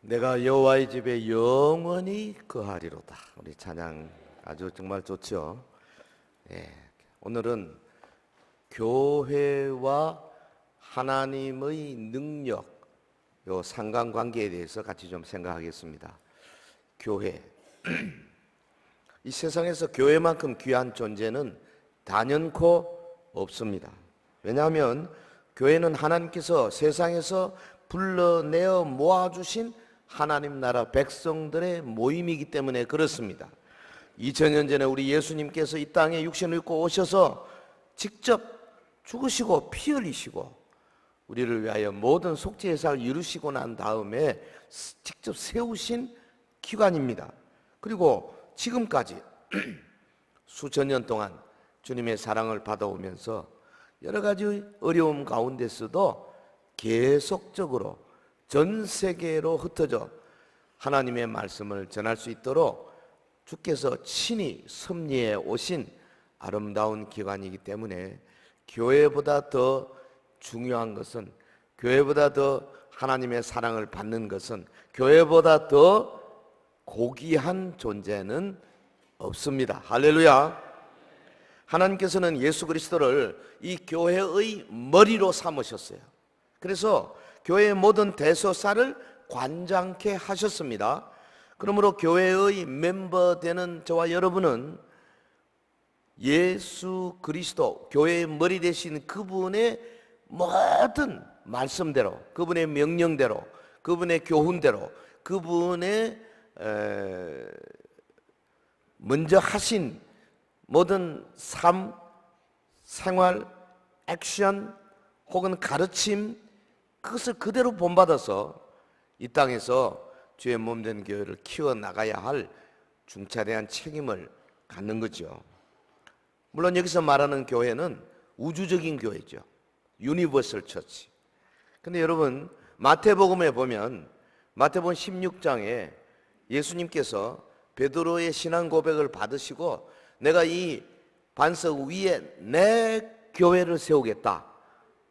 내가 여호와의 집에 영원히 거하리로다. 우리 찬양 아주 정말 좋죠. 예, 오늘은 교회와 하나님의 능력, 요 상관관계에 대해서 같이 좀 생각하겠습니다. 교회, 이 세상에서 교회만큼 귀한 존재는 단연코 없습니다. 왜냐하면 교회는 하나님께서 세상에서 불러내어 모아주신 하나님 나라 백성들의 모임이기 때문에 그렇습니다. 2000년 전에 우리 예수님께서 이 땅에 육신을 입고 오셔서 직접 죽으시고 피 흘리시고 우리를 위하여 모든 속죄제사를 이루시고 난 다음에 직접 세우신 기관입니다. 그리고 지금까지 수천 년 동안 주님의 사랑을 받아오면서 여러 가지 어려움 가운데서도 계속적으로 전 세계로 흩어져 하나님의 말씀을 전할 수 있도록 주께서 친히 섭리해 오신 아름다운 기관이기 때문에 교회보다 더 중요한 것은, 교회보다 더 하나님의 사랑을 받는 것은, 교회보다 더 고귀한 존재는 없습니다. 할렐루야. 하나님께서는 예수 그리스도를 이 교회의 머리로 삼으셨어요. 그래서 교회의 모든 대소사를 관장케 하셨습니다. 그러므로 교회의 멤버 되는 저와 여러분은 예수 그리스도, 교회의 머리 되신 그분의 모든 말씀대로, 그분의 명령대로, 그분의 교훈대로, 그분의 먼저 하신 모든 삶, 생활, 액션 혹은 가르침, 그것을 그대로 본받아서 이 땅에서 주의 몸된 교회를 키워나가야 할 중차대한 책임을 갖는 거죠. 물론 여기서 말하는 교회는 우주적인 교회죠. 유니버설 처치. 근데 여러분, 마태복음에 보면 마태복음 16장에 예수님께서 베드로의 신앙 고백을 받으시고 내가 이 반석 위에 내 교회를 세우겠다.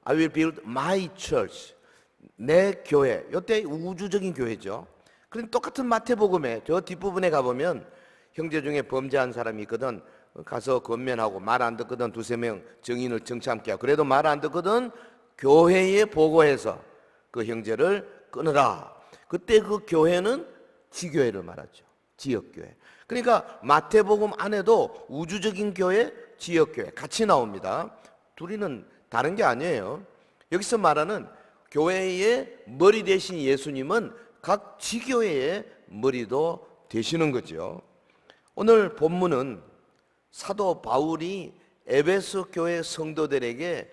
I will build my church. 내 교회. 이때 우주적인 교회죠. 그런데 똑같은 마태복음에 저 뒷부분에 가보면 형제 중에 범죄한 사람이 있거든. 가서 권면하고 말 안 듣거든 두세 명 증인을 정참케 하고 그래도 말 안 듣거든 교회에 보고해서 그 형제를 끊으라. 그때 그 교회는 지교회를 말하죠. 지역교회. 그러니까 마태복음 안에도 우주적인 교회, 지역교회 같이 나옵니다. 둘이는 다른 게 아니에요. 여기서 말하는 교회의 머리 되신 예수님은 각 지교회의 머리도 되시는 거죠. 오늘 본문은 사도 바울이 에베소 교회 성도들에게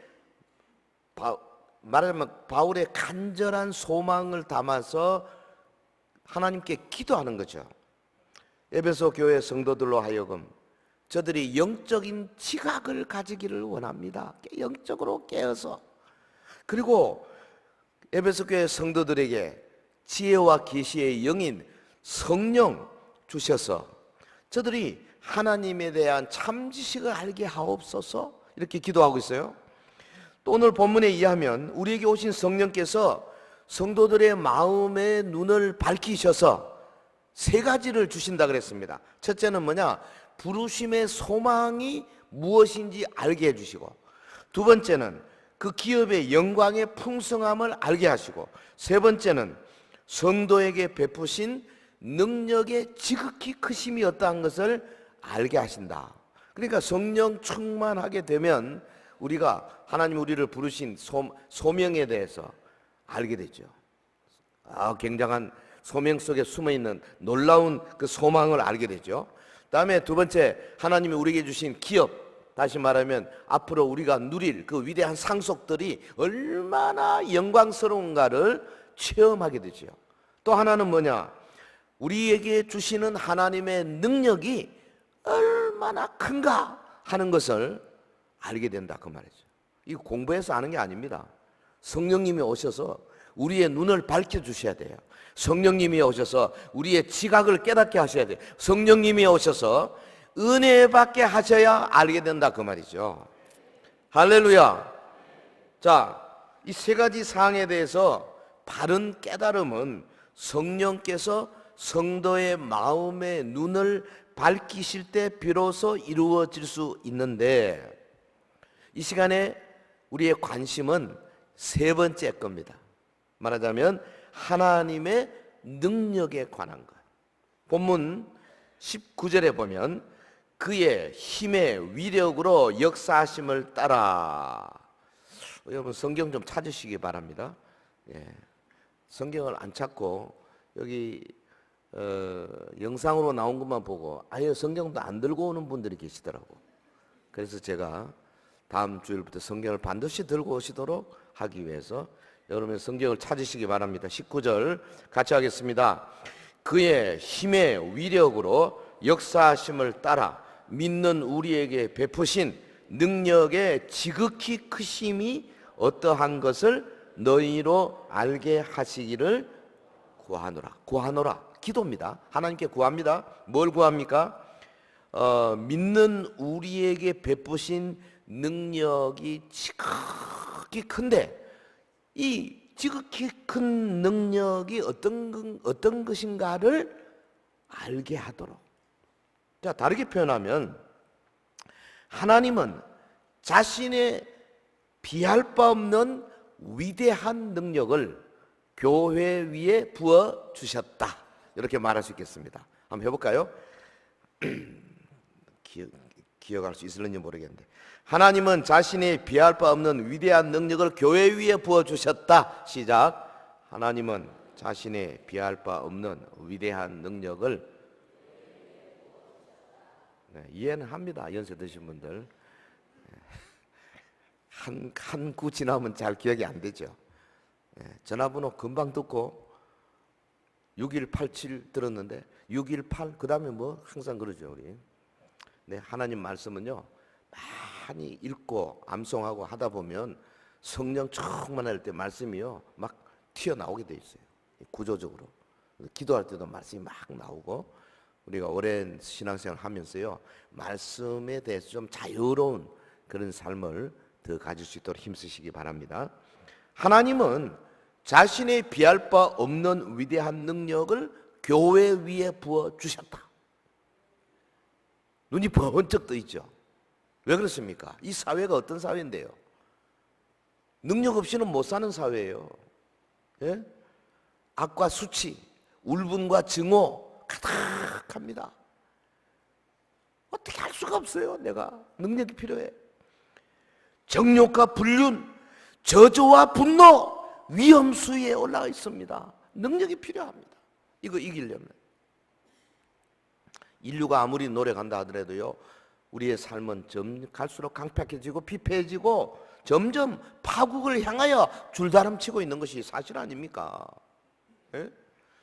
말하자면 바울의 간절한 소망을 담아서 하나님께 기도하는 거죠. 에베소 교회 성도들로 하여금 저들이 영적인 지각을 가지기를 원합니다. 영적으로 깨어서. 그리고 에베소 교회 성도들에게 지혜와 계시의 영인 성령 주셔서 저들이 하나님에 대한 참 지식을 알게 하옵소서 이렇게 기도하고 있어요. 또 오늘 본문에 의하면 우리에게 오신 성령께서 성도들의 마음의 눈을 밝히셔서 세 가지를 주신다 그랬습니다. 첫째는 뭐냐? 부르심의 소망이 무엇인지 알게 해주시고, 두 번째는 그 기업의 영광의 풍성함을 알게 하시고, 세 번째는 성도에게 베푸신 능력의 지극히 크심이 어떠한 것을 알게 하신다. 그러니까 성령 충만하게 되면 우리가 하나님 우리를 부르신 소명에 대해서 알게 되죠. 굉장한 소명 속에 숨어있는 놀라운 그 소망을 알게 되죠. 다음에 두 번째, 하나님이 우리에게 주신 기업, 다시 말하면 앞으로 우리가 누릴 그 위대한 상속들이 얼마나 영광스러운가를 체험하게 되죠. 또 하나는 뭐냐? 우리에게 주시는 하나님의 능력이 얼마나 큰가 하는 것을 알게 된다 그 말이죠. 이거 공부해서 아는 게 아닙니다. 성령님이 오셔서 우리의 눈을 밝혀주셔야 돼요. 성령님이 오셔서 우리의 지각을 깨닫게 하셔야 돼요. 성령님이 오셔서 은혜 받게 하셔야 알게 된다 그 말이죠. 할렐루야. 자, 이 세 가지 사항에 대해서 바른 깨달음은 성령께서 성도의 마음의 눈을 밝히실 때 비로소 이루어질 수 있는데, 이 시간에 우리의 관심은 세 번째 겁니다. 말하자면 하나님의 능력에 관한 것. 본문 19절에 보면 그의 힘의 위력으로 역사하심을 따라. 여러분 성경 좀 찾으시기 바랍니다. 성경을 안 찾고 여기 영상으로 나온 것만 보고 아예 성경도 안 들고 오는 분들이 계시더라고. 그래서 제가 다음 주일부터 성경을 반드시 들고 오시도록 하기 위해서 여러분 성경을 찾으시기 바랍니다. 19절 같이 하겠습니다. 그의 힘의 위력으로 역사하심을 따라 믿는 우리에게 베푸신 능력의 지극히 크심이 어떠한 것을 너희로 알게 하시기를 구하노라. 구하노라. 기도입니다. 하나님께 구합니다. 뭘 구합니까? 믿는 우리에게 베푸신 능력이 지극히 큰데, 이 지극히 큰 능력이 어떤 것인가를 알게 하도록. 자, 다르게 표현하면 하나님은 자신의 비할 바 없는 위대한 능력을 교회 위에 부어 주셨다. 이렇게 말할 수 있겠습니다. 한번 해볼까요? 기억할 수 있을는지 모르겠는데, 하나님은 자신의 비할 바 없는 위대한 능력을 교회 위에 부어 주셨다. 시작. 하나님은 자신의 비할 바 없는 위대한 능력을, 이해는 합니다. 연세 드신 분들. 한 구 지나면 잘 기억이 안 되죠. 전화번호 금방 듣고 6187 들었는데 618 그 다음에 뭐 항상 그러죠 우리. 하나님 말씀은요 많이 읽고 암송하고 하다 보면 성령 충만할 때 말씀이요 막 튀어나오게 돼 있어요. 구조적으로. 기도할 때도 말씀이 막 나오고, 우리가 오랜 신앙생활 하면서요 말씀에 대해서 좀 자유로운 그런 삶을 더 가질 수 있도록 힘쓰시기 바랍니다. 하나님은 자신의 비할 바 없는 위대한 능력을 교회 위에 부어 주셨다. 눈이 번쩍 떠 있죠. 왜 그렇습니까? 이 사회가 어떤 사회인데요? 능력 없이는 못 사는 사회예요. 악과 수치, 울분과 증오 가득합니다. 어떻게 할 수가 없어요. 내가 능력이 필요해. 정욕과 불륜, 저주와 분노, 위험 수위에 올라가 있습니다. 능력이 필요합니다. 이거 이기려면. 인류가 아무리 노력한다 하더라도요 우리의 삶은 갈수록 강팍해지고 피폐해지고 점점 파국을 향하여 줄다름치고 있는 것이 사실 아닙니까?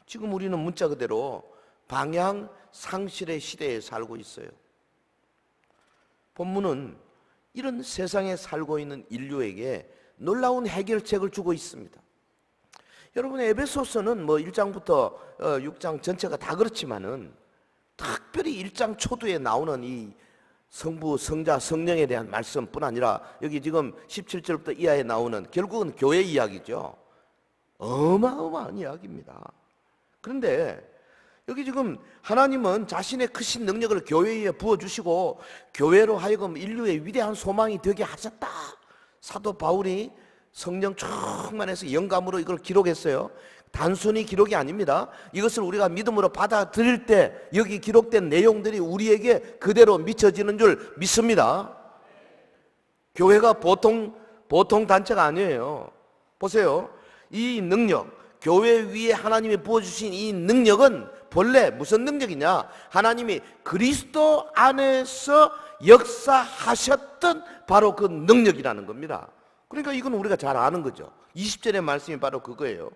지금 우리는 문자 그대로 방향 상실의 시대에 살고 있어요. 본문은 이런 세상에 살고 있는 인류에게 놀라운 해결책을 주고 있습니다. 여러분 에베소서는 뭐 1장부터 6장 전체가 다 그렇지만은 특별히 1장 초두에 나오는 이 성부, 성자, 성령에 대한 말씀뿐 아니라 여기 지금 17절부터 이하에 나오는 결국은 교회 이야기죠. 어마어마한 이야기입니다. 그런데 여기 지금 하나님은 자신의 크신 능력을 교회에 부어주시고 교회로 하여금 인류의 위대한 소망이 되게 하셨다. 사도 바울이 성령 충만해서 영감으로 이걸 기록했어요. 단순히 기록이 아닙니다. 이것을 우리가 믿음으로 받아들일 때 여기 기록된 내용들이 우리에게 그대로 미쳐지는 줄 믿습니다. 교회가 보통 단체가 아니에요. 보세요. 이 능력, 교회 위에 하나님이 부어주신 이 능력은 본래 무슨 능력이냐? 하나님이 그리스도 안에서 역사하셨던 바로 그 능력이라는 겁니다. 그러니까 이건 우리가 잘 아는 거죠. 20절의 말씀이 바로 그거예요.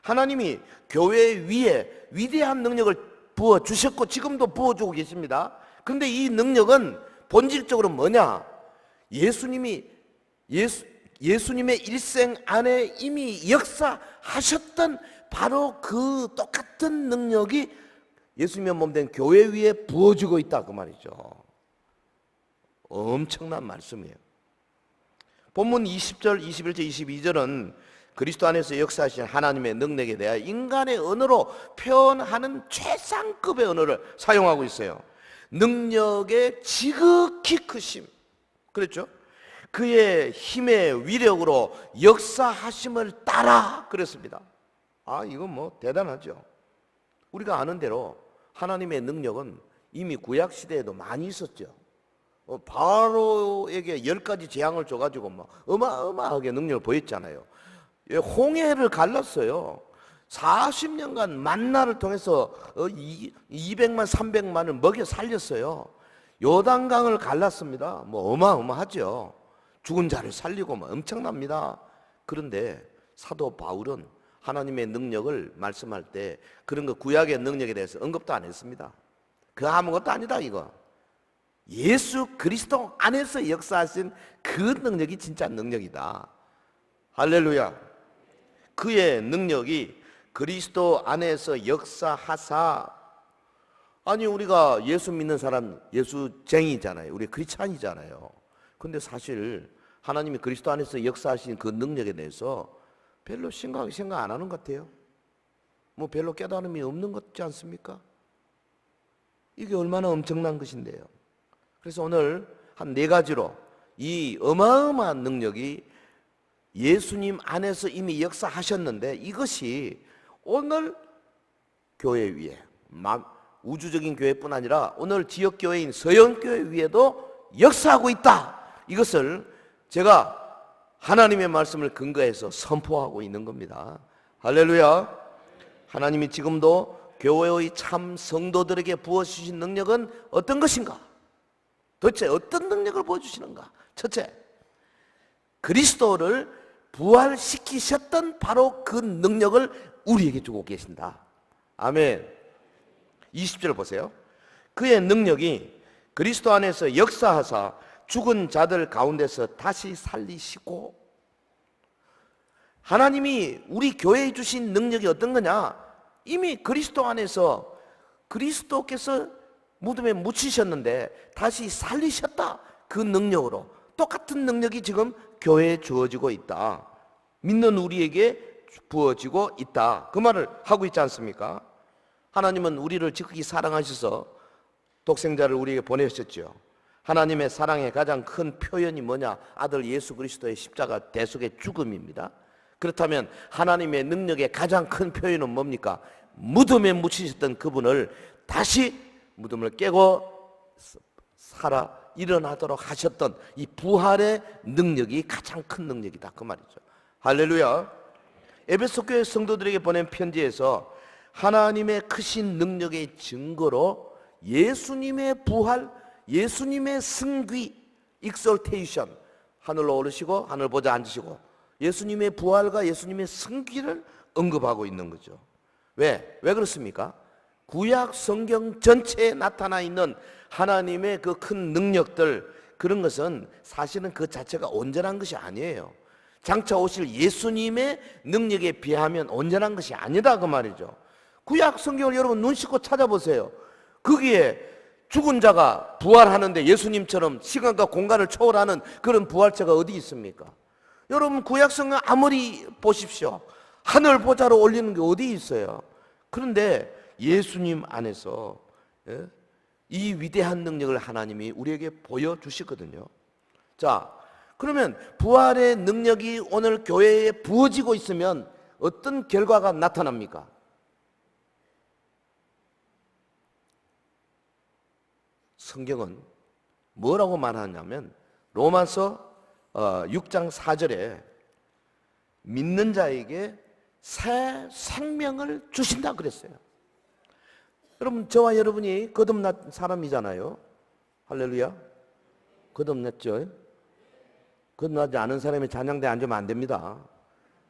하나님이 교회 위에 위대한 능력을 부어주셨고 지금도 부어주고 계십니다. 그런데 이 능력은 본질적으로 뭐냐? 예수님의 일생 안에 이미 역사하셨던 바로 그 똑같은 능력이 예수님의 몸된 교회 위에 부어지고 있다 그 말이죠. 엄청난 말씀이에요. 본문 20절, 21절, 22절은 그리스도 안에서 역사하신 하나님의 능력에 대해 인간의 언어로 표현하는 최상급의 언어를 사용하고 있어요. 능력의 지극히 크심, 그랬죠? 그의 힘의 위력으로 역사하심을 따라 그랬습니다. 이건 뭐 대단하죠. 우리가 아는 대로 하나님의 능력은 이미 구약 시대에도 많이 있었죠. 바로에게 10가지 재앙을 줘가지고 막 어마어마하게 능력을 보였잖아요. 홍해를 갈랐어요. 40년간 만나를 통해서 200만 300만을 먹여 살렸어요. 요단강을 갈랐습니다. 뭐 어마어마하죠. 죽은 자를 살리고 뭐 엄청납니다. 그런데 사도 바울은 하나님의 능력을 말씀할 때 그런 거 구약의 능력에 대해서 언급도 안 했습니다. 그 아무것도 아니다 이거. 예수 그리스도 안에서 역사하신 그 능력이 진짜 능력이다. 할렐루야. 그의 능력이 그리스도 안에서 역사하사. 아니 우리가 예수 믿는 사람 예수쟁이잖아요. 우리 크리스찬이잖아요. 근데 사실 하나님이 그리스도 안에서 역사하신 그 능력에 대해서 별로 생각 안 하는 것 같아요. 뭐 별로 깨달음이 없는 것 같지 않습니까? 이게 얼마나 엄청난 것인데요. 그래서 오늘 한 4가지로 이 어마어마한 능력이 예수님 안에서 이미 역사하셨는데 이것이 오늘 교회 위에 우주적인 교회뿐 아니라 오늘 지역교회인 서영교회 위에도 역사하고 있다. 이것을 제가 하나님의 말씀을 근거해서 선포하고 있는 겁니다. 할렐루야. 하나님이 지금도 교회의 참 성도들에게 부어주신 능력은 어떤 것인가? 도대체 어떤 능력을 보여주시는가? 첫째, 그리스도를 부활시키셨던 바로 그 능력을 우리에게 주고 계신다. 아멘. 20절 보세요. 그의 능력이 그리스도 안에서 역사하사 죽은 자들 가운데서 다시 살리시고. 하나님이 우리 교회에 주신 능력이 어떤 거냐? 이미 그리스도 안에서 그리스도께서 무덤에 묻히셨는데 다시 살리셨다. 그 능력으로 똑같은 능력이 지금 교회에 주어지고 있다. 믿는 우리에게 부어지고 있다. 그 말을 하고 있지 않습니까? 하나님은 우리를 지극히 사랑하셔서 독생자를 우리에게 보내셨죠. 하나님의 사랑의 가장 큰 표현이 뭐냐? 아들 예수 그리스도의 십자가 대속의 죽음입니다. 그렇다면 하나님의 능력의 가장 큰 표현은 뭡니까? 무덤에 묻히셨던 그분을 다시 무덤을 깨고 살아 일어나도록 하셨던 이 부활의 능력이 가장 큰 능력이다. 그 말이죠. 할렐루야. 에베소 교회 성도들에게 보낸 편지에서 하나님의 크신 능력의 증거로 예수님의 부활, 예수님의 승귀, 익설테이션, 하늘로 오르시고 하늘 보좌 앉으시고 예수님의 부활과 예수님의 승귀를 언급하고 있는 거죠. 왜 그렇습니까? 구약 성경 전체에 나타나 있는 하나님의 그 큰 능력들, 그런 것은 사실은 그 자체가 온전한 것이 아니에요. 장차 오실 예수님의 능력에 비하면 온전한 것이 아니다 그 말이죠. 구약 성경을 여러분 눈 씻고 찾아보세요. 거기에 죽은 자가 부활하는데 예수님처럼 시간과 공간을 초월하는 그런 부활체가 어디 있습니까? 여러분 구약 성경 아무리 보십시오. 하늘 보좌로 올리는 게 어디 있어요? 그런데 예수님 안에서 이 위대한 능력을 하나님이 우리에게 보여주시거든요. 자, 그러면 부활의 능력이 오늘 교회에 부어지고 있으면 어떤 결과가 나타납니까? 성경은 뭐라고 말하냐면 로마서 6장 4절에 믿는 자에게 새 생명을 주신다 그랬어요. 여러분, 저와 여러분이 거듭난 사람이잖아요. 할렐루야. 거듭났죠? 거듭나지 않은 사람이 찬양대에 앉으면 안 됩니다.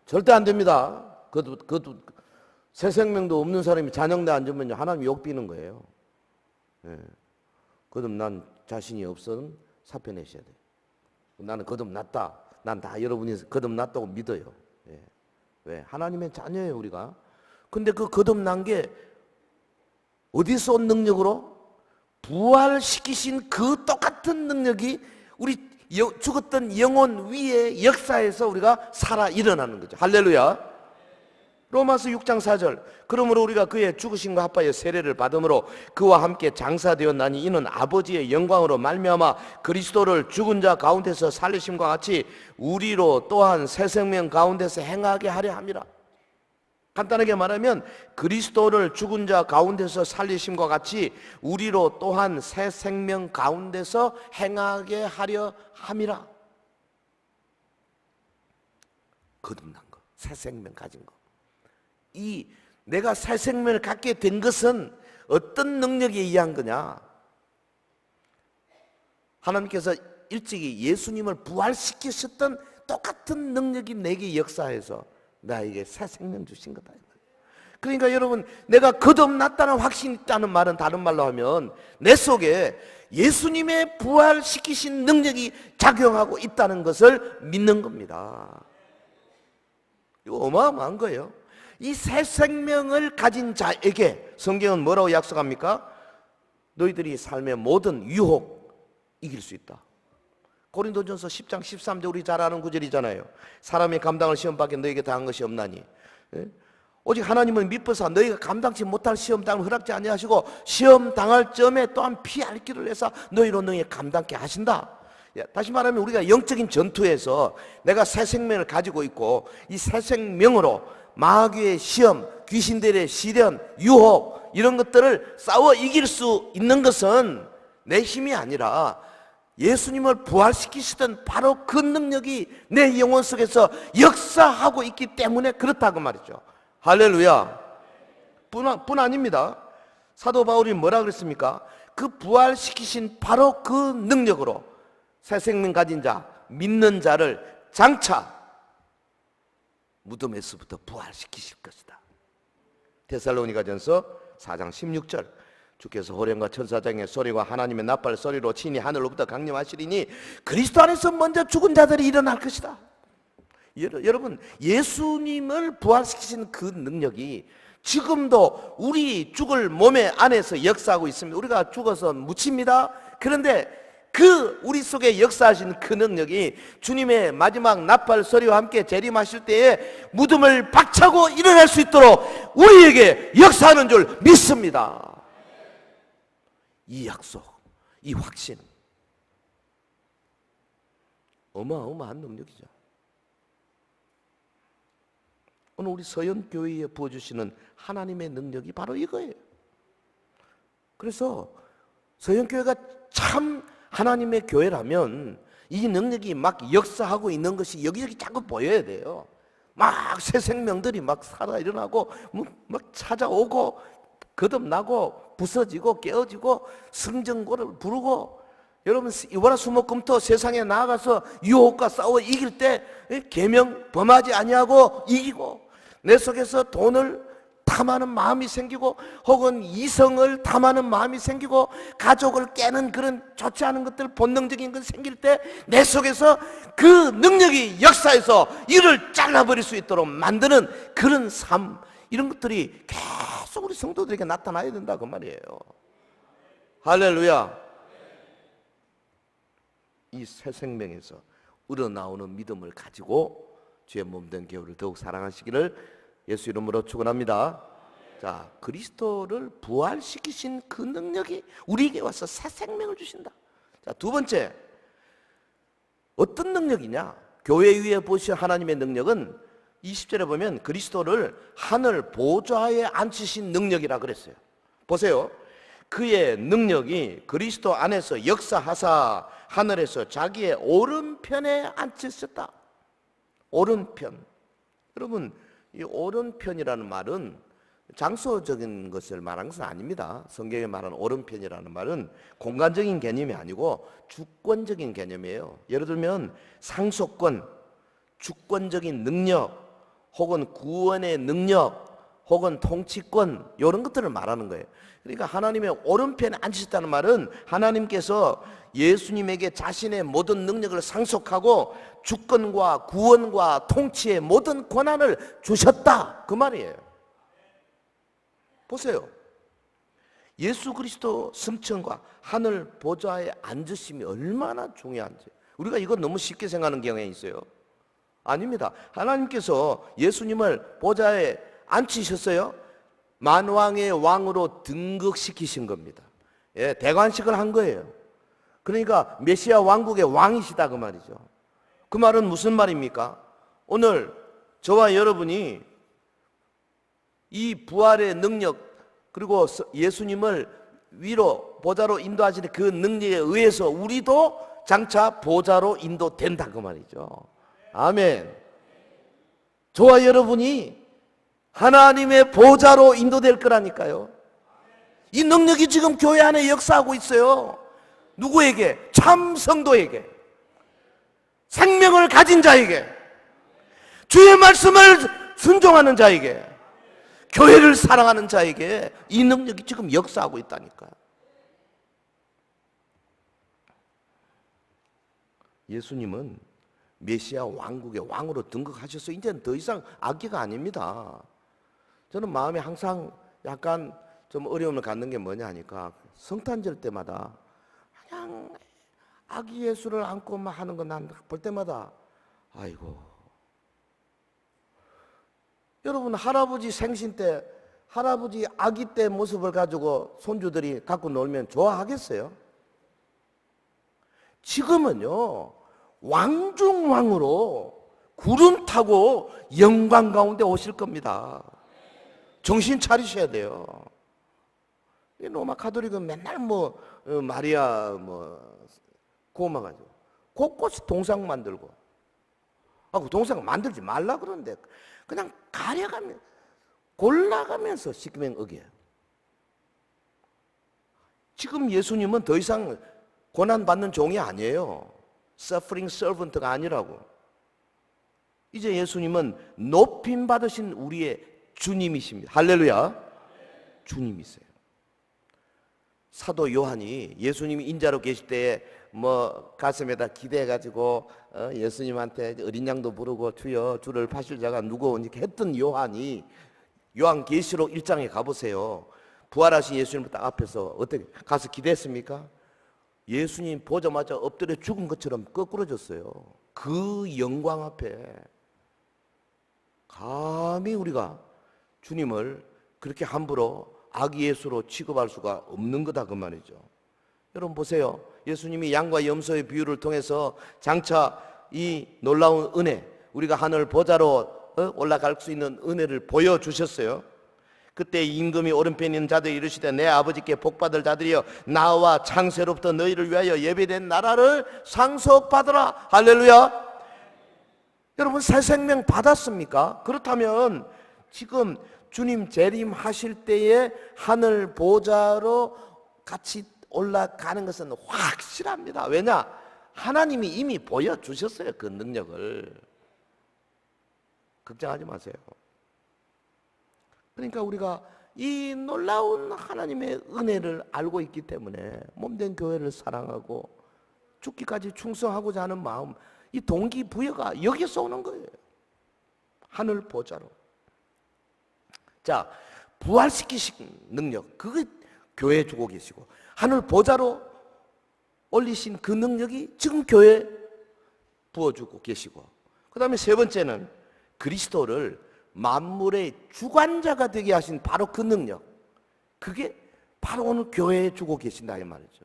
절대 안 됩니다. 새 생명도 없는 사람이 찬양대에 앉으면 하나님 욕 비는 거예요. 거듭난 자신이 없으면 사표 내셔야 돼요. 나는 거듭났다. 난 다 여러분이 거듭났다고 믿어요. 왜? 하나님의 자녀예요, 우리가. 근데 그 거듭난 게 어디서 온 능력으로? 부활시키신 그 똑같은 능력이 우리 죽었던 영혼 위에 역사에서 우리가 살아 일어나는 거죠. 할렐루야. 로마서 6장 4절 그러므로 우리가 그의 죽으심과 합하여 세례를 받음으로 그와 함께 장사되었나니 이는 아버지의 영광으로 말미암아 그리스도를 죽은 자 가운데서 살리심과 같이 우리로 또한 새 생명 가운데서 행하게 하려 함이라. 간단하게 말하면 그리스도를 죽은 자 가운데서 살리심과 같이 우리로 또한 새 생명 가운데서 행하게 하려 함이라. 거듭난 거, 새 생명 가진 거. 이 내가 새 생명을 갖게 된 것은 어떤 능력에 의한 거냐? 하나님께서 일찍이 예수님을 부활시키셨던 똑같은 능력이 내게 역사해서 나에게 새 생명 주신 거다. 그러니까 여러분, 내가 거듭났다는 확신이 있다는 말은 다른 말로 하면 내 속에 예수님의 부활시키신 능력이 작용하고 있다는 것을 믿는 겁니다. 이거 어마어마한 거예요. 이 새 생명을 가진 자에게 성경은 뭐라고 약속합니까? 너희들이 삶의 모든 유혹 이길 수 있다. 고린도전서 10장 13절 우리 잘 아는 구절이잖아요. 사람의 감당을 시험받게 너희에게 당한 것이 없나니 오직 하나님은 미쁘사 너희가 감당치 못할 시험 당을 허락지 아니하시고 시험 당할 점에 또한 피할 길을 내사 너희로 너희 감당케 하신다. 다시 말하면 우리가 영적인 전투에서 내가 새 생명을 가지고 있고 이 새 생명으로 마귀의 시험, 귀신들의 시련, 유혹 이런 것들을 싸워 이길 수 있는 것은 내 힘이 아니라 예수님을 부활시키시던 바로 그 능력이 내 영혼 속에서 역사하고 있기 때문에 그렇다고 말이죠. 할렐루야. 뿐 아닙니다. 사도 바울이 뭐라 그랬습니까? 그 부활시키신 바로 그 능력으로 새 생명 가진 자, 믿는 자를 장차 무덤에서부터 부활시키실 것이다. 데살로니가전서 4장 16절 주께서 호령과 천사장의 소리와 하나님의 나팔 소리로 친히 하늘로부터 강림하시리니 그리스도 안에서 먼저 죽은 자들이 일어날 것이다. 여러분, 예수님을 부활시키신 그 능력이 지금도 우리 죽을 몸의 안에서 역사하고 있습니다. 우리가 죽어서 묻힙니다. 그런데 그 우리 속에 역사하신 그 능력이 주님의 마지막 나팔 소리와 함께 재림하실 때에 무덤을 박차고 일어날 수 있도록 우리에게 역사하는 줄 믿습니다. 이 약속, 이 확신 어마어마한 능력이죠. 오늘 우리 서연교회에 부어주시는 하나님의 능력이 바로 이거예요. 그래서 서연교회가 참 하나님의 교회라면 이 능력이 막 역사하고 있는 것이 여기저기 자꾸 보여야 돼요. 막 새 생명들이 막 살아 일어나고 막 찾아오고 거듭나고 부서지고 깨어지고 성전고를 부르고 여러분 이와라수목금토 세상에 나아가서 유혹과 싸워 이길 때 계명 범하지 아니하고 이기고 내 속에서 돈을 탐하는 마음이 생기고 혹은 이성을 탐하는 마음이 생기고 가족을 깨는 그런 좋지 않은 것들 본능적인 것 생길 때 내 속에서 그 능력이 역사해서 이를 잘라버릴 수 있도록 만드는 그런 삶 이런 것들이 계속 우리 성도들에게 나타나야 된다 그 말이에요. 할렐루야. 이 새 생명에서 우러나오는 믿음을 가지고 주의 몸된 교회를 더욱 사랑하시기를 예수 이름으로 축원합니다. 자, 그리스도를 부활시키신 그 능력이 우리에게 와서 새 생명을 주신다. 자, 두 번째 어떤 능력이냐? 교회 위에 보신 하나님의 능력은 20절에 보면 그리스도를 하늘 보좌에 앉히신 능력이라 그랬어요. 보세요. 그의 능력이 그리스도 안에서 역사하사 하늘에서 자기의 오른편에 앉히셨다. 오른편. 여러분, 이 오른편이라는 말은 장소적인 것을 말한 것은 아닙니다. 성경에 말하는 오른편이라는 말은 공간적인 개념이 아니고 주권적인 개념이에요. 예를 들면 상속권, 주권적인 능력, 혹은 구원의 능력, 혹은 통치권 이런 것들을 말하는 거예요. 그러니까 하나님의 오른편에 앉으셨다는 말은 하나님께서 예수님에게 자신의 모든 능력을 상속하고 주권과 구원과 통치의 모든 권한을 주셨다 그 말이에요. 보세요. 예수 그리스도 승천과 하늘 보좌에 앉으심이 얼마나 중요한지 우리가 이거 너무 쉽게 생각하는 경향이 있어요. 아닙니다. 하나님께서 예수님을 보좌에 앉히셨어요. 만왕의 왕으로 등극시키신 겁니다. 예, 대관식을 한 거예요. 그러니까 메시아 왕국의 왕이시다 그 말이죠. 그 말은 무슨 말입니까? 오늘 저와 여러분이 이 부활의 능력 그리고 예수님을 위로 보좌로 인도하시는 그 능력에 의해서 우리도 장차 보좌로 인도된다 그 말이죠. 아멘. 저와 여러분이 하나님의 보좌로 인도될 거라니까요. 이 능력이 지금 교회 안에 역사하고 있어요. 누구에게? 참 성도에게, 생명을 가진 자에게, 주의 말씀을 순종하는 자에게, 교회를 사랑하는 자에게 이 능력이 지금 역사하고 있다니까요. 예수님은 메시아 왕국의 왕으로 등극하셔서 이제는 더 이상 아기가 아닙니다. 저는 마음에 항상 약간 좀 어려움을 갖는 게 뭐냐 하니까 성탄절 때마다 그냥 아기 예수를 안고 막 하는 거 난 볼 때마다 아이고, 여러분 할아버지 생신 때 할아버지 아기 때 모습을 가지고 손주들이 갖고 놀면 좋아하겠어요? 지금은요 왕중왕으로 구름 타고 영광 가운데 오실 겁니다. 정신 차리셔야 돼요. 로마 가톨릭은 맨날 마리아 고마 가지고 곳곳이 동상 만들고, 그 동상 만들지 말라 그러는데 그냥 가려가면 골라가면서 시키면 어겨요. 지금 예수님은 더 이상 고난받는 종이 아니에요. Suffering servant가 아니라고. 이제 예수님은 높임 받으신 우리의 주님이십니다. 할렐루야. 주님이세요. 사도 요한이 예수님이 인자로 계실 때에 가슴에다 기대가지고 예수님한테 어린 양도 부르고 주여 주를 파실 자가 누구오니 했던 요한이 요한계시록 1장에 가보세요. 부활하신 예수님 딱 앞에서 어떻게 가서 기대했습니까? 예수님 보자마자 엎드려 죽은 것처럼 거꾸러졌어요. 그 영광 앞에 감히 우리가 주님을 그렇게 함부로 아기 예수로 취급할 수가 없는 거다 그 말이죠. 여러분 보세요. 예수님이 양과 염소의 비유를 통해서 장차 이 놀라운 은혜, 우리가 하늘 보좌로 올라갈 수 있는 은혜를 보여주셨어요. 그때 임금이 오른편에 있는 자들이 이르시되 내 아버지께 복받을 자들이여 나와 창세로부터 너희를 위하여 예배된 나라를 상속받으라. 할렐루야. 여러분 새 생명 받았습니까? 그렇다면 지금 주님 재림하실 때에 하늘 보좌로 같이 올라가는 것은 확실합니다. 왜냐? 하나님이 이미 보여주셨어요. 그 능력을. 걱정하지 마세요. 그러니까 우리가 이 놀라운 하나님의 은혜를 알고 있기 때문에 몸된 교회를 사랑하고 죽기까지 충성하고자 하는 마음, 이 동기부여가 여기서 오는 거예요. 하늘 보좌로. 자, 부활시키신 능력, 그게 교회에 주고 계시고, 하늘 보좌로 올리신 그 능력이 지금 교회에 부어주고 계시고, 그 다음에 세 번째는 그리스도를 만물의 주관자가 되게 하신 바로 그 능력, 그게 바로 오늘 교회에 주고 계신다 이 말이죠.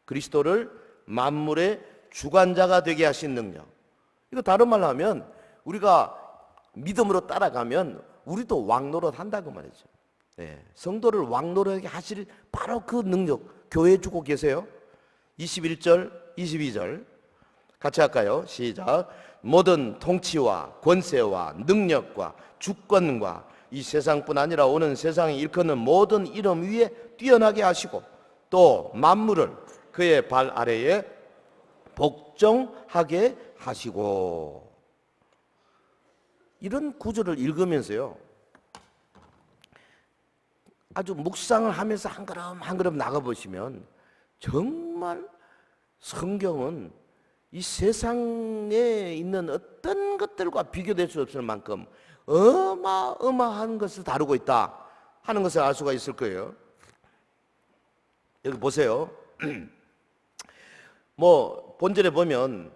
그리스도를 만물의 주관자가 되게 하신 능력. 이거 다른 말로 하면 우리가 믿음으로 따라가면 우리도 왕노릇 한다고 말이죠. 성도를 왕노릇하게 하실 바로 그 능력 교회에 주고 계세요. 21절 22절 같이 할까요? 시작. 모든 통치와 권세와 능력과 주권과 이 세상뿐 아니라 오는 세상에 일컫는 모든 이름 위에 뛰어나게 하시고 또 만물을 그의 발 아래에 복종하게 하시고. 이런 구절을 읽으면서요 아주 묵상을 하면서 한 걸음 한 걸음 나가보시면 정말 성경은 이 세상에 있는 어떤 것들과 비교될 수 없을 만큼 어마어마한 것을 다루고 있다 하는 것을 알 수가 있을 거예요. 여기 보세요. 또 본절에 보면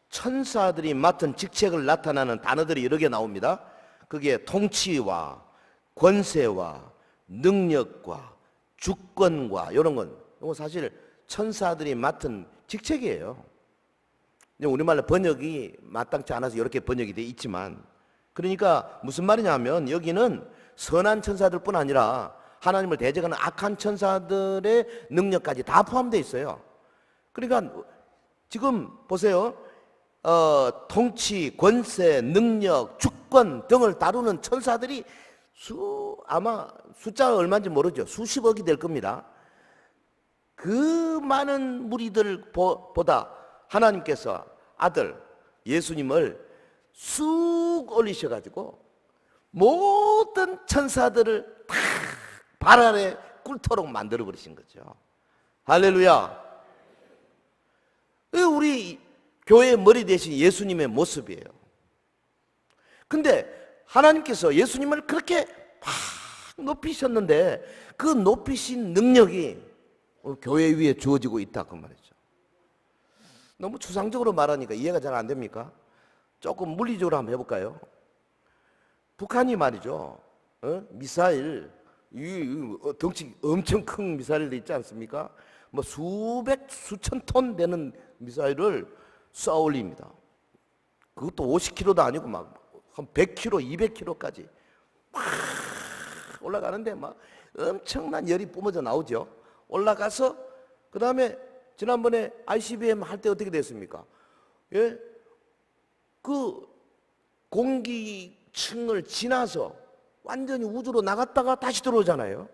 천사들이 맡은 직책을 나타나는 단어들이 여러 개 나옵니다. 그게 통치와 권세와 능력과 주권과 이런 건 이거 사실 천사들이 맡은 직책이에요. 우리말로 번역이 마땅치 않아서 이렇게 번역이 돼 있지만, 그러니까 무슨 말이냐면 여기는 선한 천사들뿐 아니라 하나님을 대적하는 악한 천사들의 능력까지 다 포함되어 있어요. 그러니까 지금 보세요. 통치, 권세, 능력, 주권 등을 다루는 천사들이 아마 숫자가 얼마인지 모르죠. 수십억이 될 겁니다. 그 많은 무리들보다 하나님께서 아들 예수님을 쑥 올리셔가지고 모든 천사들을 다 발 아래 꿇도록 만들어 버리신 거죠. 할렐루야. 우리 교회의 머리 대신 예수님의 모습이에요. 근데 하나님께서 예수님을 그렇게 막 높이셨는데 그 높이신 능력이 교회 위에 주어지고 있다 그 말이죠. 너무 추상적으로 말하니까 이해가 잘 안 됩니까? 조금 물리적으로 한번 해볼까요? 북한이 말이죠, 미사일, 덩치 엄청 큰 미사일도 있지 않습니까? 뭐 수천 톤 되는 미사일을 쏘아 올립니다. 그것도 50km도 아니고 막 한 100km, 200km까지 막 올라가는데 막 엄청난 열이 뿜어져 나오죠. 올라가서 그 다음에 지난번에 ICBM 할 때 어떻게 됐습니까? 예? 그 공기층을 지나서 완전히 우주로 나갔다가 다시 들어오잖아요.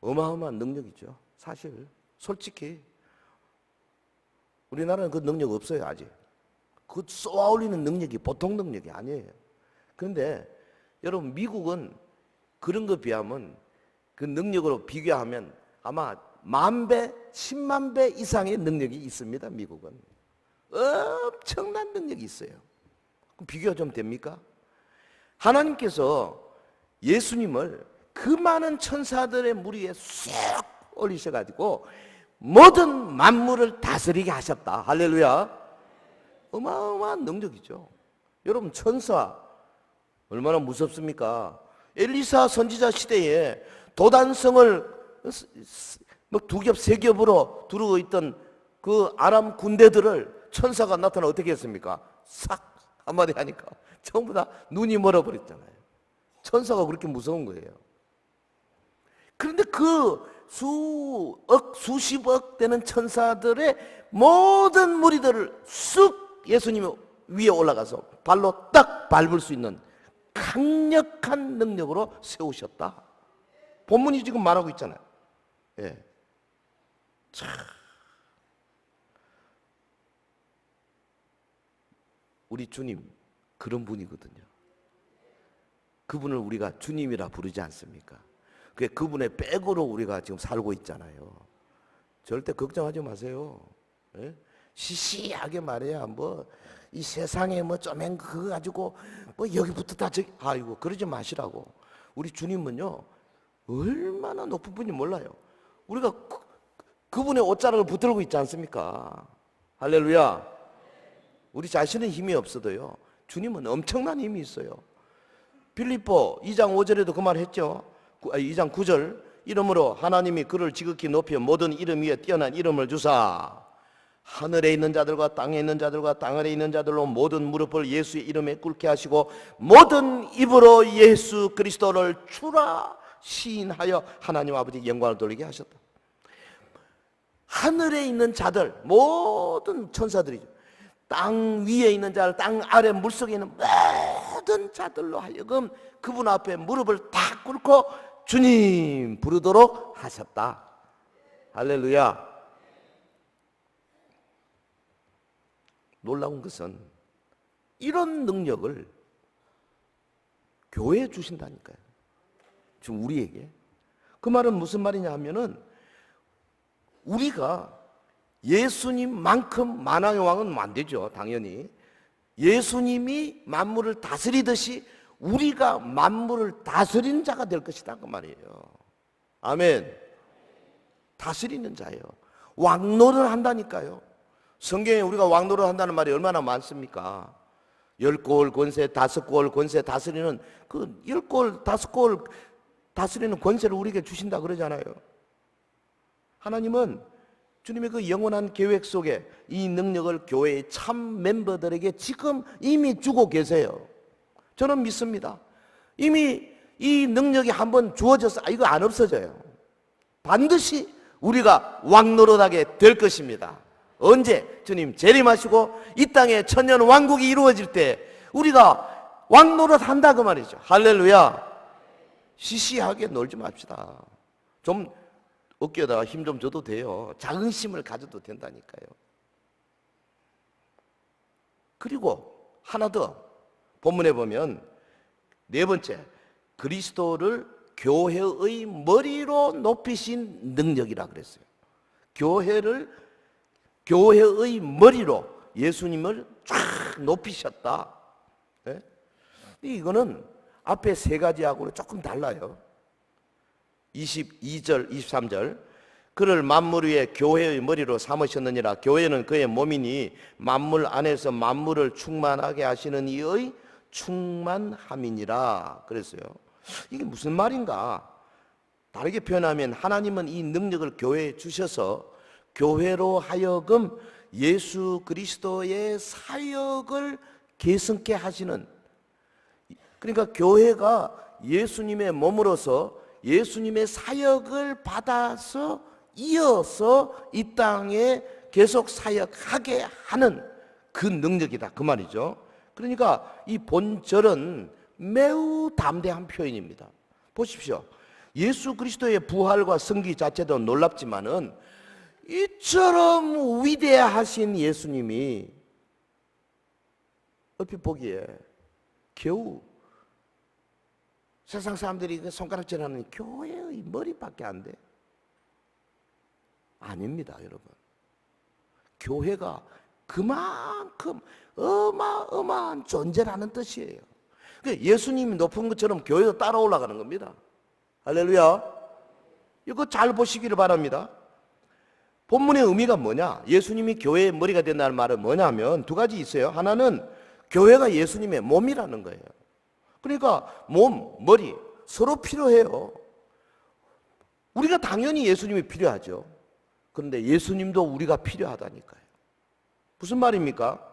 어마어마한 능력이죠. 사실 솔직히 우리나라는 그 능력 없어요. 아직. 그 쏘아 올리는 능력이 보통 능력이 아니에요. 그런데 여러분 미국은 그런 거 비하면 그 능력으로 비교하면 아마 10,000배, 10만 배 이상의 능력이 있습니다. 미국은 엄청난 능력이 있어요. 그럼 비교가 좀 됩니까? 하나님께서 예수님을 그 많은 천사들의 무리에 쏙 올리셔가지고 모든 만물을 다스리게 하셨다. 할렐루야. 어마어마한 능력이죠. 여러분 천사 얼마나 무섭습니까? 엘리사 선지자 시대에 도단성을 뭐 두 겹, 세 겹으로 두르고 있던 그 아람 군대들을 천사가 나타나 어떻게 했습니까? 싹 한마디 하니까 전부 다 눈이 멀어버렸잖아요. 천사가 그렇게 무서운 거예요. 그런데 그 수억, 수십억 되는 천사들의 모든 무리들을 쑥 예수님 위에 올라가서 발로 딱 밟을 수 있는 강력한 능력으로 세우셨다. 본문이 지금 말하고 있잖아요. 예. 참. 우리 주님 그런 분이거든요. 그분을 우리가 주님이라 부르지 않습니까? 그분의 백으로 우리가 지금 살고 있잖아요. 절대 걱정하지 마세요. 예? 시시하게 말해야 뭐 이 세상에 뭐 쪼맨 그거 가지고 뭐 여기부터 다 저기 아이고 그러지 마시라고. 우리 주님은요 얼마나 높은 분이 몰라요. 우리가 그분의 옷자락을 붙들고 있지 않습니까? 할렐루야. 우리 자신은 힘이 없어도요 주님은 엄청난 힘이 있어요. 빌립보 2장 5절에도 그 말 했죠. 2장 9절 이름으로 하나님이 그를 지극히 높여 모든 이름 위에 뛰어난 이름을 주사 하늘에 있는 자들과 땅에 있는 자들과 땅 아래 있는 자들로 모든 무릎을 예수의 이름에 꿇게 하시고 모든 입으로 예수 그리스도를 주라 시인하여 하나님 아버지 영광을 돌리게 하셨다. 하늘에 있는 자들 모든 천사들이죠. 땅 위에 있는 자들, 땅 아래 물속에 있는 모든 자들로 하여금 그분 앞에 무릎을 다 꿇고 주님 부르도록 하셨다. 할렐루야. 놀라운 것은 이런 능력을 교회에 주신다니까요. 지금 우리에게. 그 말은 무슨 말이냐 하면은 우리가 예수님만큼 만왕의 왕은 안 되죠. 당연히. 예수님이 만물을 다스리듯이 우리가 만물을 다스리는 자가 될 것이다 그 말이에요. 아멘. 다스리는 자예요. 왕노릇 한다니까요. 성경에 우리가 왕노릇 한다는 말이 얼마나 많습니까? 10골 권세, 5골 권세 다스리는 그 10골, 5골 다스리는 권세를 우리에게 주신다 그러잖아요. 하나님은 주님의 그 영원한 계획 속에 이 능력을 교회의 참 멤버들에게 지금 이미 주고 계세요. 저는 믿습니다. 이미 이 능력이 한번 주어져서 이거 안 없어져요. 반드시 우리가 왕노릇하게 될 것입니다. 언제? 주님 재림하시고 이 땅에 천년 왕국이 이루어질 때 우리가 왕노릇 한다 그 말이죠. 할렐루야. 시시하게 놀지 맙시다. 좀 어깨에다가 힘 좀 줘도 돼요. 자긍심을 가져도 된다니까요. 그리고 하나 더 본문에 보면 네 번째, 그리스도를 교회의 머리로 높이신 능력이라 그랬어요. 교회의 머리로 예수님을 쫙 높이셨다. 네? 이거는 앞에 세 가지하고는 조금 달라요. 22절, 23절. 그를 만물 위에 교회의 머리로 삼으셨느니라. 교회는 그의 몸이니 만물 안에서 만물을 충만하게 하시는 이의 충만함이니라 그랬어요. 이게 무슨 말인가? 다르게 표현하면 하나님은 이 능력을 교회에 주셔서 교회로 하여금 예수 그리스도의 사역을 계승케 하시는, 그러니까 교회가 예수님의 몸으로서 예수님의 사역을 받아서 이어서 이 땅에 계속 사역하게 하는 그 능력이다 그 말이죠. 그러니까 이 본절은 매우 담대한 표현입니다. 보십시오. 예수 그리스도의 부활과 승기 자체도 놀랍지만은 이처럼 위대하신 예수님이 얼핏 보기에 겨우 세상 사람들이 손가락질하는 교회의 머리밖에 안 돼. 아닙니다, 여러분. 교회가 그만큼 어마어마한 존재라는 뜻이에요. 예수님이 높은 것처럼 교회도 따라 올라가는 겁니다. 할렐루야. 이거 잘 보시기를 바랍니다. 본문의 의미가 뭐냐? 예수님이 교회의 머리가 된다는 말은 뭐냐면 두 가지 있어요. 하나는 교회가 예수님의 몸이라는 거예요. 그러니까 몸, 머리 서로 필요해요. 우리가 당연히 예수님이 필요하죠. 그런데 예수님도 우리가 필요하다니까요. 무슨 말입니까?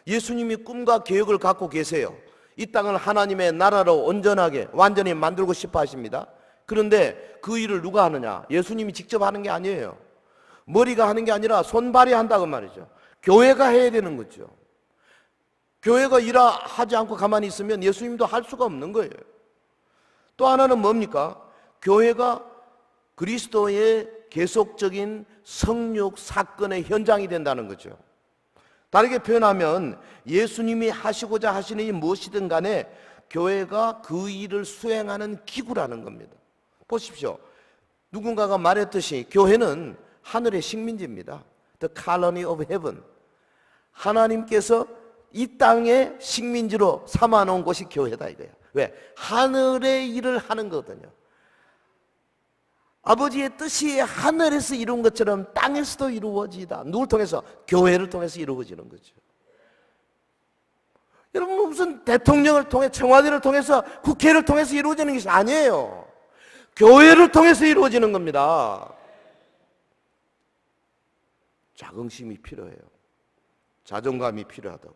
예수님이 꿈과 계획을 갖고 계세요. 이 땅을 하나님의 나라로 온전하게 완전히 만들고 싶어 하십니다. 그런데 그 일을 누가 하느냐? 예수님이 직접 하는 게 아니에요. 머리가 하는 게 아니라 손발이 한다고 말이죠. 교회가 해야 되는 거죠. 교회가 일하지 않고 가만히 있으면 예수님도 할 수가 없는 거예요. 또 하나는 뭡니까? 교회가 그리스도의 계속적인 성육 사건의 현장이 된다는 거죠. 다르게 표현하면 예수님이 하시고자 하시는 이 무엇이든 간에 교회가 그 일을 수행하는 기구라는 겁니다. 보십시오. 누군가가 말했듯이 교회는 하늘의 식민지입니다. The colony of heaven. 하나님께서 이 땅의 식민지로 삼아놓은 곳이 교회다 이거야. 왜? 하늘의 일을 하는 거거든요. 아버지의 뜻이 하늘에서 이룬 것처럼 땅에서도 이루어지다. 누굴 통해서? 교회를 통해서 이루어지는 거죠. 여러분 무슨 대통령을 통해 청와대를 통해서 국회를 통해서 이루어지는 것이 아니에요. 교회를 통해서 이루어지는 겁니다. 자긍심이 필요해요. 자존감이 필요하다고.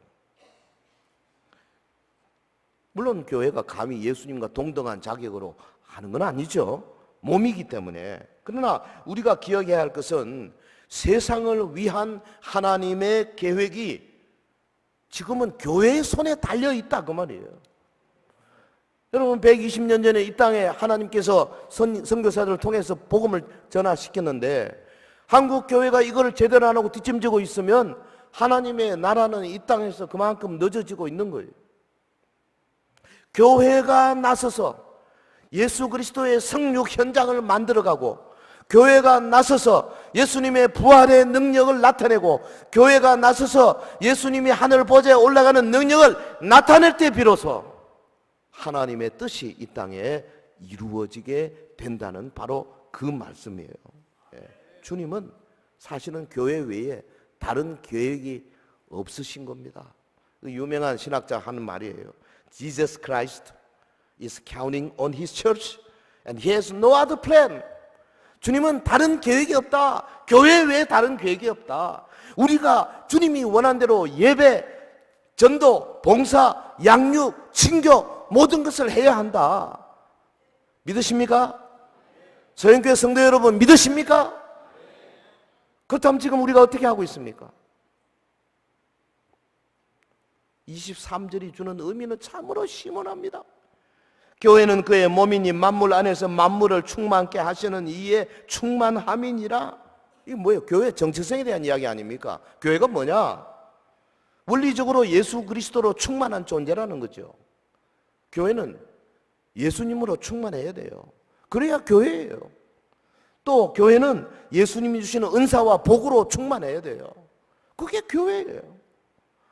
물론 교회가 감히 예수님과 동등한 자격으로 하는 건 아니죠. 몸이기 때문에. 그러나 우리가 기억해야 할 것은 세상을 위한 하나님의 계획이 지금은 교회의 손에 달려있다 그 말이에요. 여러분 120년 전에 이 땅에 하나님께서 선교사들을 통해서 복음을 전하시켰는데 한국 교회가 이거를 제대로 안 하고 뒷짐지고 있으면 하나님의 나라는 이 땅에서 그만큼 늦어지고 있는 거예요. 교회가 나서서 예수 그리스도의 성육 현장을 만들어가고 교회가 나서서 예수님의 부활의 능력을 나타내고 교회가 나서서 예수님이 하늘 보좌에 올라가는 능력을 나타낼 때 비로소 하나님의 뜻이 이 땅에 이루어지게 된다는 바로 그 말씀이에요. 주님은 사실은 교회 외에 다른 계획이 없으신 겁니다. 그 유명한 신학자 하는 말이에요. Jesus Christ is counting on his church and he has no other plan. 주님은 다른 계획이 없다. 교회 외에 다른 계획이 없다. 우리가 주님이 원한 대로 예배, 전도, 봉사, 양육, 친교 모든 것을 해야 한다. 믿으십니까? 서영교회 성도 여러분 믿으십니까? 그렇다면 지금 우리가 어떻게 하고 있습니까? 23절이 주는 의미는 참으로 심오합니다. 교회는 그의 몸이니 만물 안에서 만물을 충만케 하시는 이의 충만함이니라. 이게 뭐예요? 교회 정체성에 대한 이야기 아닙니까? 교회가 뭐냐? 원리적으로 예수 그리스도로 충만한 존재라는 거죠. 교회는 예수님으로 충만해야 돼요. 그래야 교회예요. 또 교회는 예수님이 주시는 은사와 복으로 충만해야 돼요. 그게 교회예요.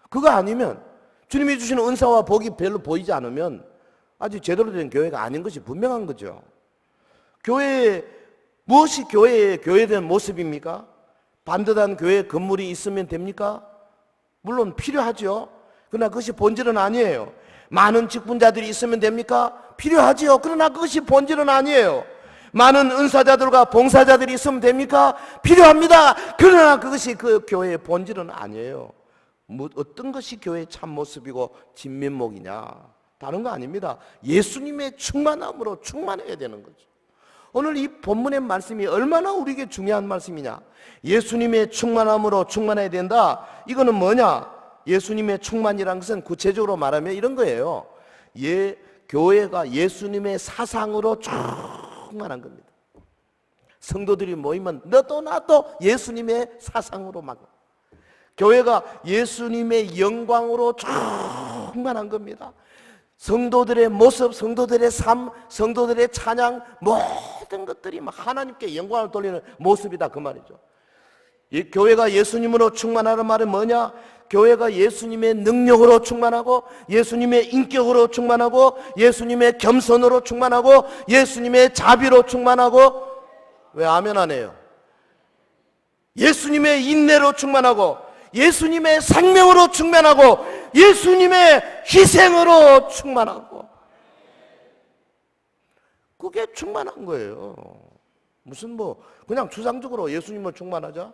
그거 아니면 주님이 주시는 은사와 복이 별로 보이지 않으면 아직 제대로 된 교회가 아닌 것이 분명한 거죠. 무엇이 교회의 교회된 모습입니까? 반듯한 교회 건물이 있으면 됩니까? 물론 필요하죠. 그러나 그것이 본질은 아니에요. 많은 직분자들이 있으면 됩니까? 필요하지요. 그러나 그것이 본질은 아니에요. 많은 은사자들과 봉사자들이 있으면 됩니까? 필요합니다. 그러나 그것이 그 교회의 본질은 아니에요. 어떤 것이 교회의 참모습이고 진면목이냐? 다른 거 아닙니다. 예수님의 충만함으로 충만해야 되는 거죠. 오늘 이 본문의 말씀이 얼마나 우리에게 중요한 말씀이냐? 예수님의 충만함으로 충만해야 된다. 이거는 뭐냐? 예수님의 충만이란 것은 구체적으로 말하면 이런 거예요. 교회가 예수님의 사상으로 충만한 겁니다. 성도들이 모이면 너도 나도 예수님의 사상으로 막 교회가 예수님의 영광으로 충만한 겁니다. 성도들의 모습, 성도들의 삶, 성도들의 찬양 모든 것들이 막 하나님께 영광을 돌리는 모습이다 그 말이죠. 이 교회가 예수님으로 충만하는 말은 뭐냐? 교회가 예수님의 능력으로 충만하고 예수님의 인격으로 충만하고 예수님의 겸손으로 충만하고 예수님의 자비로 충만하고 왜 아멘 안 해요? 예수님의 인내로 충만하고 예수님의 생명으로 충만하고 예수님의 희생으로 충만하고 그게 충만한 거예요. 무슨 그냥 주상적으로 예수님을 충만하자?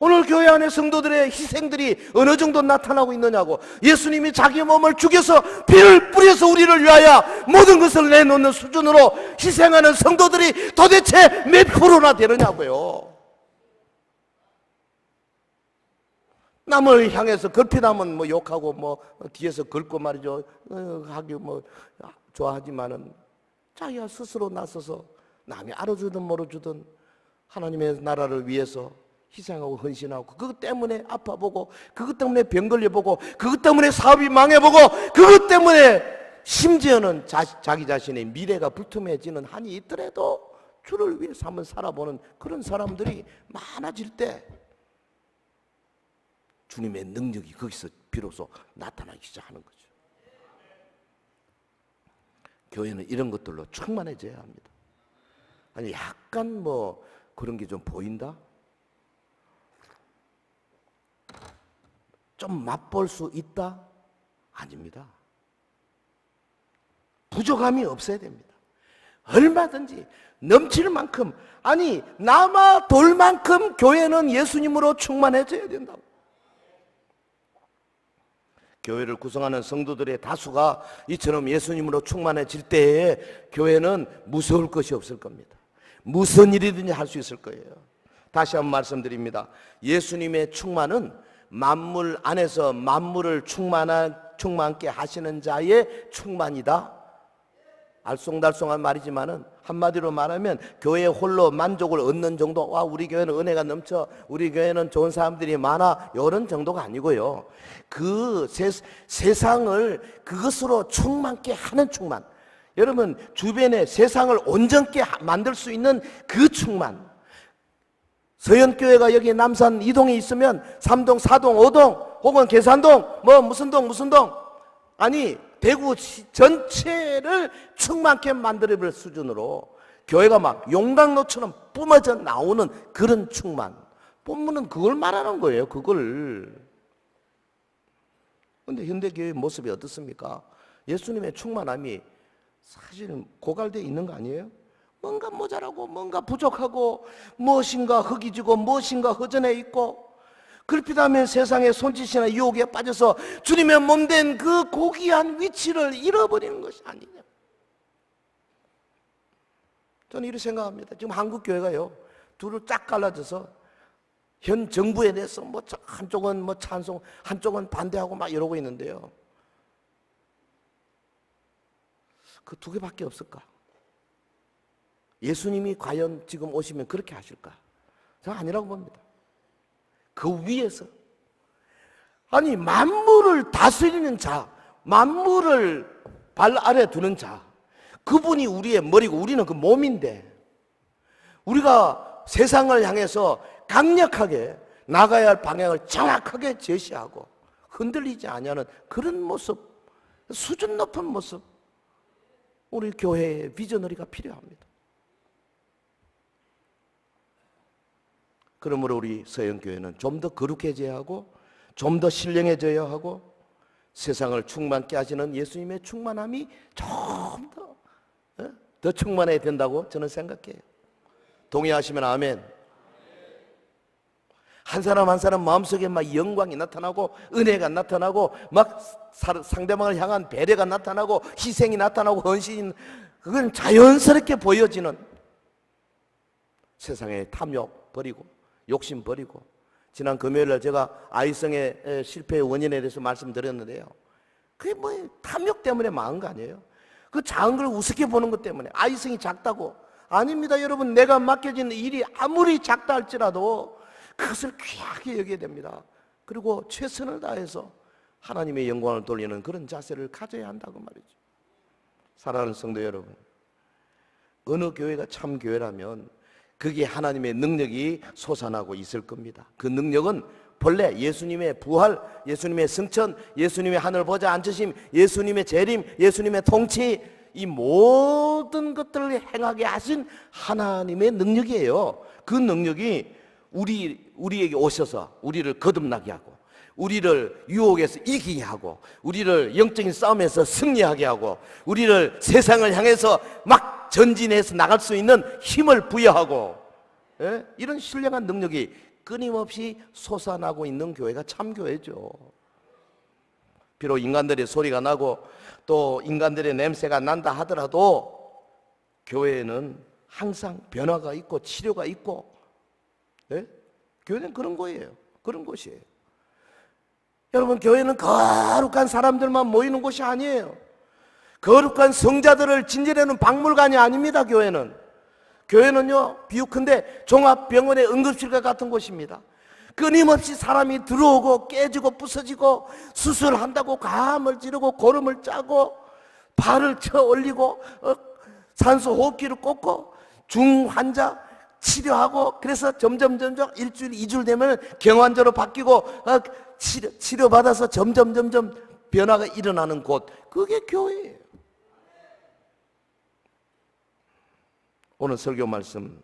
오늘 교회 안에 성도들의 희생들이 어느 정도 나타나고 있느냐고. 예수님이 자기 몸을 죽여서 피를 뿌려서 우리를 위하여 모든 것을 내놓는 수준으로 희생하는 성도들이 도대체 몇 프로나 되느냐고요. 남을 향해서 걸핏하면 욕하고 뒤에서 긁고 말이죠. 하기 좋아하지만은 자기가 스스로 나서서 남이 알아주든 모르주든 하나님의 나라를 위해서 희생하고 헌신하고 그것 때문에 아파보고 그것 때문에 병 걸려보고 그것 때문에 사업이 망해보고 그것 때문에 심지어는 자기 자신의 미래가 불투명해지는 한이 있더라도 주를 위해서 한번 살아보는 그런 사람들이 많아질 때 주님의 능력이 거기서 비로소 나타나기 시작하는 거죠. 교회는 이런 것들로 충만해져야 합니다. 아니 약간 그런 게 좀 보인다? 좀 맛볼 수 있다? 아닙니다. 부족함이 없어야 됩니다. 얼마든지 넘칠 만큼 남아 돌 만큼 교회는 예수님으로 충만해져야 된다고. 교회를 구성하는 성도들의 다수가 이처럼 예수님으로 충만해질 때에 교회는 무서울 것이 없을 겁니다. 무슨 일이든지 할 수 있을 거예요. 다시 한번 말씀드립니다. 예수님의 충만은 만물 안에서 만물을 충만케 하시는 자의 충만이다. 알쏭달쏭한 말이지만은 한마디로 말하면 교회 홀로 만족을 얻는 정도. 우리 교회는 은혜가 넘쳐, 우리 교회는 좋은 사람들이 많아, 이런 정도가 아니고요. 그 세상을 그것으로 충만케 하는 충만. 여러분 주변에 세상을 온전케 만들 수 있는 그 충만. 서현교회가 여기 남산 2동에 있으면 3동, 4동, 5동 혹은 계산동 무슨 동 대구 전체를 충만케 만들어버릴 수준으로 교회가 막 용광로처럼 뿜어져 나오는 그런 충만. 본문은 그걸 말하는 거예요. 그걸. 근데 현대교회의 모습이 어떻습니까? 예수님의 충만함이 사실은 고갈되어 있는 거 아니에요? 뭔가 모자라고 뭔가 부족하고 무엇인가 허기지고 무엇인가 허전해 있고, 그렇다면 세상의 손짓이나 유혹에 빠져서 주님의 몸된 그 고귀한 위치를 잃어버리는 것이 아니냐. 저는 이렇게 생각합니다. 지금 한국 교회가요, 둘을 쫙 갈라져서 현 정부에 대해서 뭐 한쪽은 뭐 찬송, 한쪽은 반대하고 막 이러고 있는데요. 그 두 개밖에 없을까? 예수님이 과연 지금 오시면 그렇게 하실까? 저는 아니라고 봅니다. 그 위에서, 아니 만물을 다스리는 자, 만물을 발 아래 두는 자, 그분이 우리의 머리고 우리는 그 몸인데, 우리가 세상을 향해서 강력하게 나가야 할 방향을 정확하게 제시하고 흔들리지 아니하는 그런 모습, 수준 높은 모습, 우리 교회의 비저너리가 필요합니다. 그러므로 우리 서영교회는 좀 더 거룩해져야 하고, 좀 더 신령해져야 하고, 세상을 충만케 하시는 예수님의 충만함이 좀 더 충만해야 된다고 저는 생각해요. 동의하시면 아멘. 한 사람 한 사람 마음속에 막 영광이 나타나고 은혜가 나타나고 막 상대방을 향한 배려가 나타나고 희생이 나타나고 헌신이, 그건 자연스럽게 보여지는, 세상의 탐욕 버리고 욕심 버리고. 지난 금요일날 제가 아이성의 실패의 원인에 대해서 말씀드렸는데요, 그게 뭐 탐욕 때문에 망한 거 아니에요? 그 작은 걸 우습게 보는 것 때문에. 아이성이 작다고. 아닙니다 여러분. 내가 맡겨진 일이 아무리 작다 할지라도 그것을 귀하게 여겨야 됩니다. 그리고 최선을 다해서 하나님의 영광을 돌리는 그런 자세를 가져야 한다고 말이죠. 사랑하는 성도 여러분, 어느 교회가 참 교회라면 거기에 하나님의 능력이 솟아나고 있을 겁니다. 그 능력은 본래 예수님의 부활, 예수님의 승천, 예수님의 하늘 보좌 앉으심, 예수님의 재림, 예수님의 통치, 이 모든 것들을 행하게 하신 하나님의 능력이에요. 그 능력이 우리에게 오셔서 우리를 거듭나게 하고, 우리를 유혹에서 이기게 하고, 우리를 영적인 싸움에서 승리하게 하고, 우리를 세상을 향해서 막 전진해서 나갈 수 있는 힘을 부여하고, 이런 신령한 능력이 끊임없이 솟아나고 있는 교회가 참교회죠. 비록 인간들의 소리가 나고 또 인간들의 냄새가 난다 하더라도 교회에는 항상 변화가 있고 치료가 있고, 교회는 그런 거예요. 그런 곳이에요. 여러분, 교회는 거룩한 사람들만 모이는 곳이 아니에요. 거룩한 성자들을 진질하는 박물관이 아닙니다. 교회는요, 비유컨대 종합병원의 응급실과 같은 곳입니다. 끊임없이 사람이 들어오고 깨지고 부서지고, 수술한다고 가함을 지르고 고름을 짜고 발을 쳐 올리고 산소 호흡기를 꽂고 중환자 치료하고, 그래서 점점 일주일, 2주일 되면 경환자로 바뀌고 치료받아서 점점 변화가 일어나는 곳, 그게 교회예요. 오늘 설교 말씀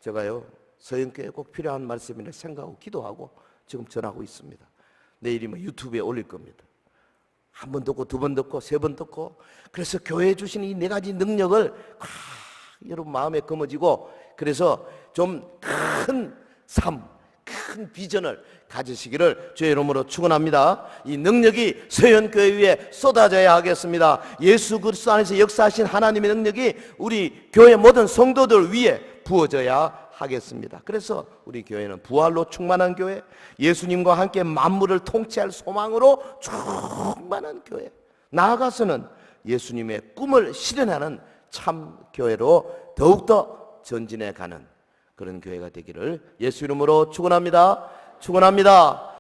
제가요, 서영교회에 꼭 필요한 말씀이라 생각하고 기도하고 지금 전하고 있습니다. 내일이 유튜브에 올릴 겁니다. 한 번 듣고 두 번 듣고 세 번 듣고, 그래서 교회에 주신 이 네 가지 능력을 여러분 마음에 거머쥐고, 그래서 좀 큰 삶, 큰 비전을 가지시기를 주의 이름으로 축원합니다. 이 능력이 서현교회 위에 쏟아져야 하겠습니다. 예수 그리스도 안에서 역사하신 하나님의 능력이 우리 교회 모든 성도들 위에 부어져야 하겠습니다. 그래서 우리 교회는 부활로 충만한 교회, 예수님과 함께 만물을 통치할 소망으로 충만한 교회, 나아가서는 예수님의 꿈을 실현하는 참 교회로 더욱더 전진해 가는 그런 교회가 되기를 예수 이름으로 축원합니다. 축원합니다.